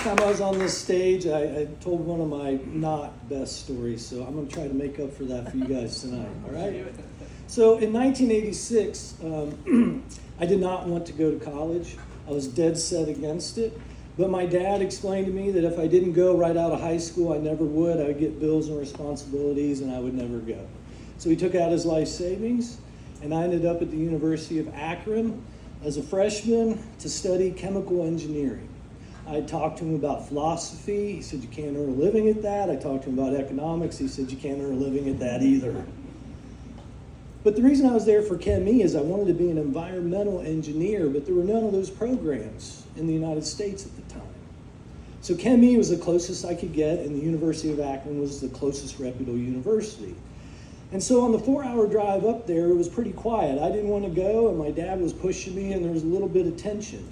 time I was on this stage, I told one of my not best stories, so I'm going to try to make up for that for you guys tonight, all right? So in 1986, I did not want to go to college. I was dead set against it, but my dad explained to me that if I didn't go right out of high school, I never would. I would get bills and responsibilities, and I would never go. So he took out his life savings, and I ended up at the University of Akron as a freshman to study chemical engineering. I talked to him about philosophy. He said, you can't earn a living at that. I talked to him about economics. He said, you can't earn a living at that either. But the reason I was there for ChemE is I wanted to be an environmental engineer, but there were none of those programs in the United States at the time. So ChemE was the closest I could get, and the University of Akron was the closest reputable university. And so on the 4-hour drive up there, it was pretty quiet. I didn't want to go, and my dad was pushing me, and there was a little bit of tension.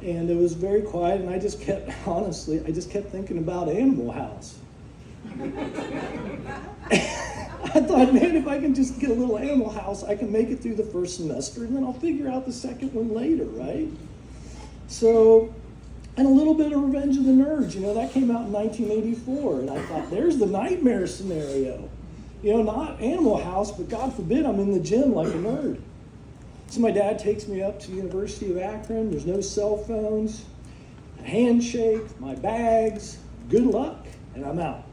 And it was very quiet, and I just kept thinking about Animal House. I thought, man, if I can just get a little Animal House, I can make it through the first semester, and then I'll figure out the second one later, right? So, and a little bit of Revenge of the Nerds, that came out in 1984, and I thought, there's the nightmare scenario. Not Animal House, but God forbid I'm in the gym like a nerd. So my dad takes me up to the University of Akron. There's no cell phones, a handshake, my bags, good luck, and I'm out.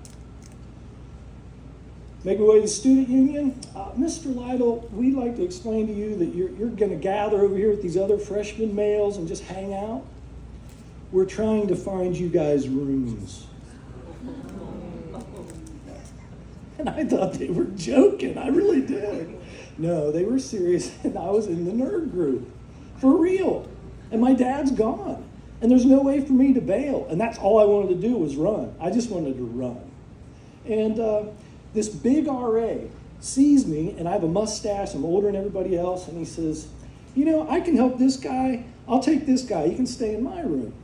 Make my way to the student union. Mr. Lightle, we'd like to explain to you that you're going to gather over here with these other freshman males and just hang out. We're trying to find you guys rooms. And I thought they were joking. I really did. No, they were serious, and I was in the nerd group, for real. And my dad's gone, and there's no way for me to bail, and that's all I wanted to do was run. I just wanted to run. And this big RA sees me, and I have a mustache, I'm older than everybody else, and he says, I can help this guy, I'll take this guy, he can stay in my room.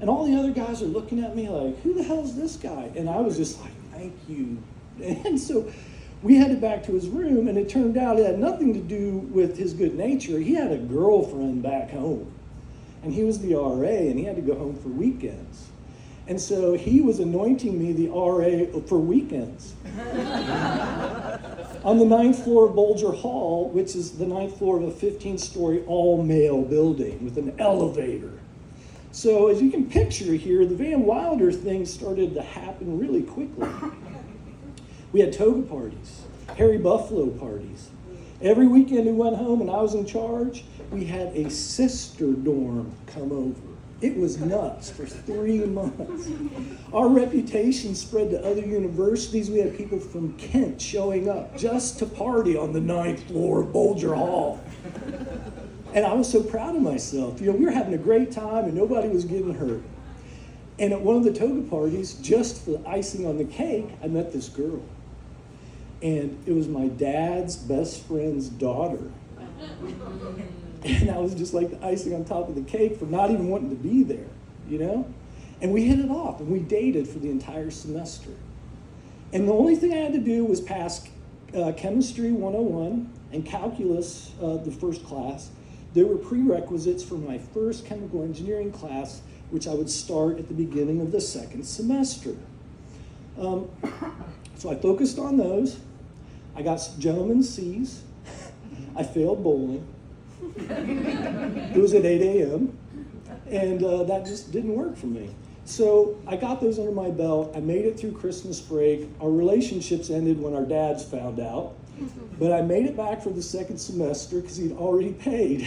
And all the other guys are looking at me like, who the hell is this guy? And I was just like, thank you. And so we headed back to his room, and it turned out it had nothing to do with his good nature. He had a girlfriend back home, and he was the RA, and he had to go home for weekends. And so he was anointing me the RA for weekends. On the 9th floor of Bulger Hall, which is the 9th floor of a 15-story all-male building with an elevator. So as you can picture here, the Van Wilder thing started to happen really quickly. We had toga parties, Harry Buffalo parties. Every weekend we went home and I was in charge, we had a sister dorm come over. It was nuts for 3 months. Our reputation spread to other universities. We had people from Kent showing up just to party on the 9th floor of Bulger Hall. And I was so proud of myself. We were having a great time and nobody was getting hurt. And at one of the toga parties, just for the icing on the cake, I met this girl. And it was my dad's best friend's daughter. And I was just like the icing on top of the cake for not even wanting to be there, And we hit it off, and we dated for the entire semester. And the only thing I had to do was pass Chemistry 101 and Calculus, the first class. There were prerequisites for my first chemical engineering class, which I would start at the beginning of the second semester. So I focused on those. I got gentlemen's C's. I failed bowling. It was at 8 a.m. And that just didn't work for me. So I got those under my belt. I made it through Christmas break. Our relationships ended when our dads found out. But I made it back for the second semester because he'd already paid.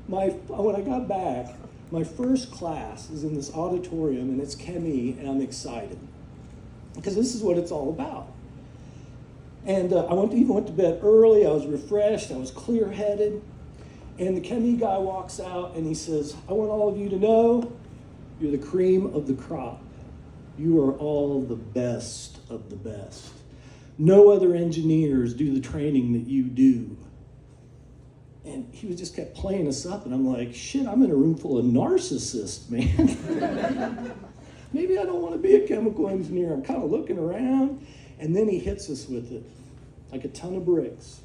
When I got back, my first class is in this auditorium, and it's ChemE, and I'm excited. Because this is what it's all about. And I even went to bed early. I was refreshed. I was clear-headed. And the ChemE guy walks out, and he says, I want all of you to know you're the cream of the crop. You are all the best of the best. No other engineers do the training that you do. And he just kept playing us up, and I'm like, shit, I'm in a room full of narcissists, man. Maybe I don't want to be a chemical engineer. I'm kind of looking around, and then he hits us with it, like a ton of bricks.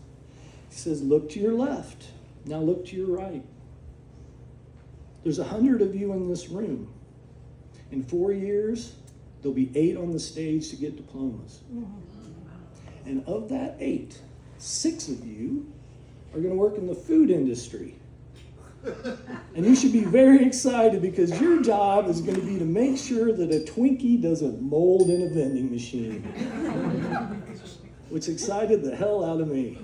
He says, look to your left. Now look to your right. There's 100 of you in this room. In 4 years, there'll be 8 on the stage to get diplomas. And of that 8, 6 of you are going to work in the food industry. And you should be very excited because your job is going to be to make sure that a Twinkie doesn't mold in a vending machine. Which excited the hell out of me.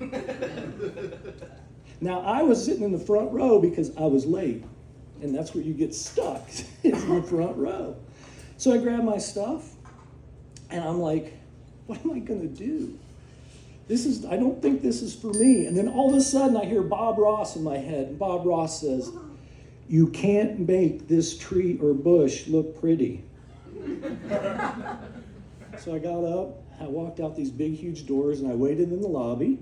Now, I was sitting in the front row because I was late. And that's where you get stuck, is in the front row. So I grabbed my stuff, and I'm like, what am I going to do? I don't think this is for me. And then all of a sudden, I hear Bob Ross in my head. And Bob Ross says, you can't make this tree or bush look pretty. So I got up, I walked out these big, huge doors, and I waited in the lobby.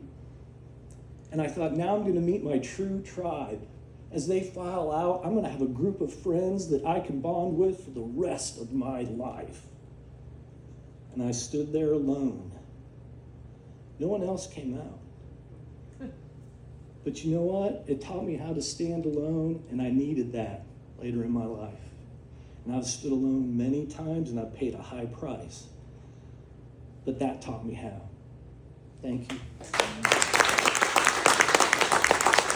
And I thought, now I'm going to meet my true tribe. As they file out, I'm going to have a group of friends that I can bond with for the rest of my life. And I stood there alone. No one else came out. But you know what? It taught me how to stand alone, and I needed that later in my life. And I've stood alone many times, and I've paid a high price. But that taught me how. Thank you.